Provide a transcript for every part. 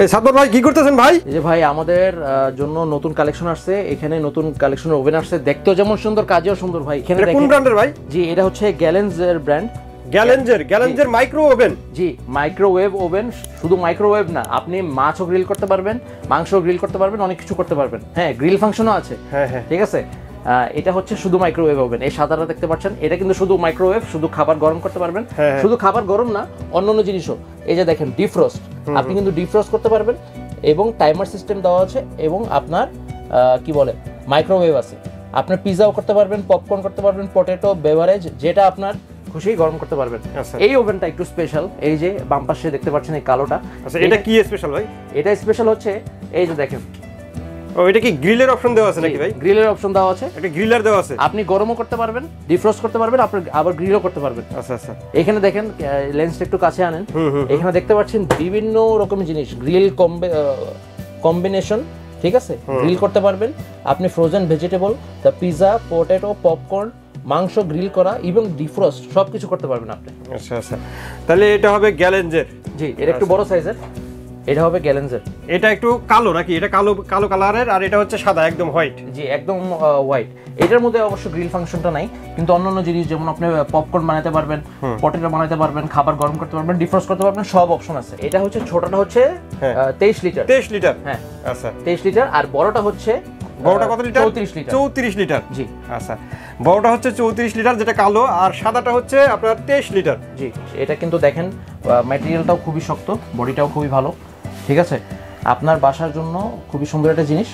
এই সাদমান ভাই কি করতেছেন ভাই? এই যে ভাই আমাদের জন্য নতুন কালেকশন আসছে, এখানে নতুন কালেকশনের ওভেন আসছে, দেখতেও যেমন সুন্দর কাজেও সুন্দর ভাই। এখানে কোন ব্র্যান্ডের ভাই? জি এটা হচ্ছে গ্যালেনজের ব্র্যান্ড। গ্যালেনজের মাইক্রো ওভেন। জি মাইক্রোওয়েভ ওভেন, শুধু মাইক্রোওয়েভ না, আপনি মাছও গ্রিল করতে পারবেন, মাংসও গ্রিল করতে পারবেন, অনেক কিছু করতে পারবেন। হ্যাঁ গ্রিল ফাংশনও আছে। হ্যাঁ হ্যাঁ ঠিক আছে। এটা হচ্ছে শুধু মাইক্রোওয়েভ ওভেন। এই সাদাটা দেখতে পাচ্ছেন, এটা কিন্তু শুধু মাইক্রোওয়েভ, শুধু খাবার গরম করতে পারবেন। শুধু খাবার গরম না, অন্যান্য জিনিসও। এই যে দেখেন ডিফ্রস্ট, আপনি কিন্তু ডিফ্রস্ট করতে পারবেন এবং টাইমার সিস্টেম দেওয়া আছে এবং আপনার কি বলে মাইক্রোওয়েভ আছে। আপনার পিজাও করতে পারবেন, পপকর্ন করতে পারবেন, পটেটো, বেভারেজ যেটা আপনার খুশি গরম করতে পারবেন। এই ওভেনটা একটু স্পেশাল, এই যে বাম পাশে দেখতে পাচ্ছেন এই কালোটা। আচ্ছা এটা কি স্পেশাল ভাই? এটা স্পেশাল হচ্ছে এই যে দেখেন। ও এটা কি গ্রিলের অপশন দেওয়া আছে নাকি ভাই? গ্রিলের অপশন দেওয়া আছে, এটা গ্রিলার দেওয়া আছে। আপনি গরমও করতে পারবেন, ডিফ্রস্ট করতে পারবেন, আপনি আবার গ্রিলও করতে পারবেন। আচ্ছা আচ্ছা এখানে দেখেন, লেন্সটা একটু কাছে আনেন। এখানে দেখতে পাচ্ছেন বিভিন্ন রকমের জিনিস, গ্রিল কম্বিনেশন। ঠিক আছে, গ্রিল করতে পারবেন আপনি ফ্রোজেন ভেজিটেবল, তা পিজা, পটেটো, পপকর্ন, মাংস গ্রিল করা এবং ডিফ্রস্ট সবকিছু করতে পারবেন আপনি। আচ্ছা আচ্ছা, তাহলে এটা হবে গ্যালেনজের। জি এটা একটু বড় সাইজের, এটা হবে গ্যালেনজের। এটা একটু কালো নাকি? এটা কালো কালো কালারের, আর এটা হচ্ছে সাদা একদম হোয়াইট। জি একদম হোয়াইট। এটার মধ্যে অবশ্য গ্রিল ফাংশনটা নাই, কিন্তু অন্যান্য জিনিস যেমন আপনি পপকর্ন বানাতে পারবেন, পটেটো বানাতে পারবেন, খাবার গরম করতে পারবেন, ডিফ্রস্ট করতে পারবেন, সব অপশন আছে। এটা হচ্ছে ছোটটা হচ্ছে 23 লিটার। 23 লিটার। হ্যাঁ আচ্ছা 23 লিটার। আর বড়টা হচ্ছে বড়টা কত লিটার? 34 লিটার। 34 লিটার। জি আচ্ছা, বড়টা হচ্ছে 34 লিটার যেটা কালো, আর সাদাটা হচ্ছে আপনার 23 লিটার। জি এটা কিন্তু দেখেন ম্যাটেরিয়ালটাও খুবই শক্ত, বডিটাও খুবই ভালো। ঠিক আছে, আপনার বাসার জন্য খুবই সুন্দর একটা জিনিস।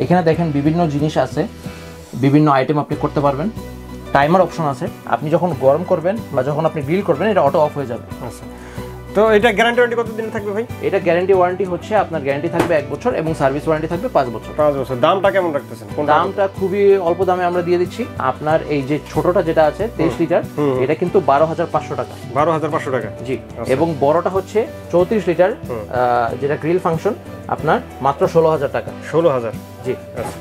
এখানে দেখেন বিভিন্ন জিনিস আছে, বিভিন্ন আইটেম আপনি করতে পারবেন। টাইমার অপশন আছে, আপনি যখন গরম করবেন বা যখন আপনি গ্রিল করবেন এটা অটো অফ হয়ে যাবে। আচ্ছা, তো এটা গ্যারান্টি ওয়ারেন্টি কত দিন থাকবে ভাই? এটা গ্যারান্টি ওয়ারেন্টি হচ্ছে আপনার গ্যারান্টি থাকবে 1 বছর এবং সার্ভিস ওয়ারেন্টি থাকবে 5 বছর। 5 বছর। দামটা কেমন রাখতেছেন? দামটা খুবই অল্প দামে আমরা দিয়ে দিচ্ছি। আপনার এই যে ছোটটা যেটা আছে 23 লিটার, এটা কিন্তু 12,500 টাকা। 12,500 টাকা। জি, এবং বড়টা হচ্ছে 34 লিটার যেটা গ্রিল ফাংশন, আপনার মাত্র 16,000 টাকা। 16,000। জি। আচ্ছা,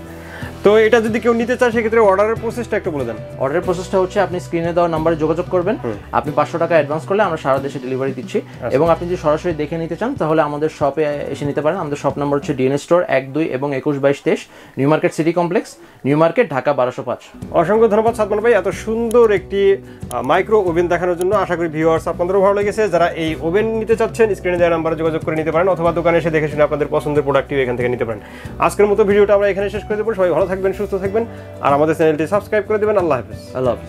তো এটা যদি কেউ নিতে চায় সেক্ষেত্রে অর্ডারের প্রসেসটা একটু বলে দেন। অর্ডারের প্রসেসটা হচ্ছে আপনি স্ক্রিনে দেওয়া নম্বরে যোগাযোগ করবেন। আপনি 500 টাকা অ্যাডভান্স করলে আমরা সারা দেশে ডেলিভারি দিচ্ছি। এবং আপনি যদি সরাসরি দেখে নিতে চান তাহলে আমাদের শপে এসে নিতে পারেন। আমাদের শপ নাম্বার হচ্ছে ডিএনএ স্টোর 1, 2 এবং 21, 22, 23, new market city complex, new market, Dhaka 1205। অসংখ্য ধন্যবাদ সাদমান ভাই এত সুন্দর একটি মাইক্রো ওভেন দেখানোর জন্য। আশা করি ভিউয়ার্স আপনাদেরও ভালো লেগেছে। যারা এই ওভেন নিতে চাচ্ছেন স্ক্রিনে দেওয়া নাম্বারে যোগাযোগ করে নিতে পারেন, অথবা দোকানে এসে দেখে শুনে আপনাদের পছন্দের প্রোডাক্টটিও এখান থেকে নিতে পারেন। আজকের মতো ভিডিওটা আমরা এখানে শেষ করে দেবো। সবাই ভালো থাকবেন, সুস্থ থাকবেন, আর আমাদের চ্যানেলটি সাবস্ক্রাইব করে দেবেন। আল্লাহ হাফেজ। আল্লাহ হাফেজ।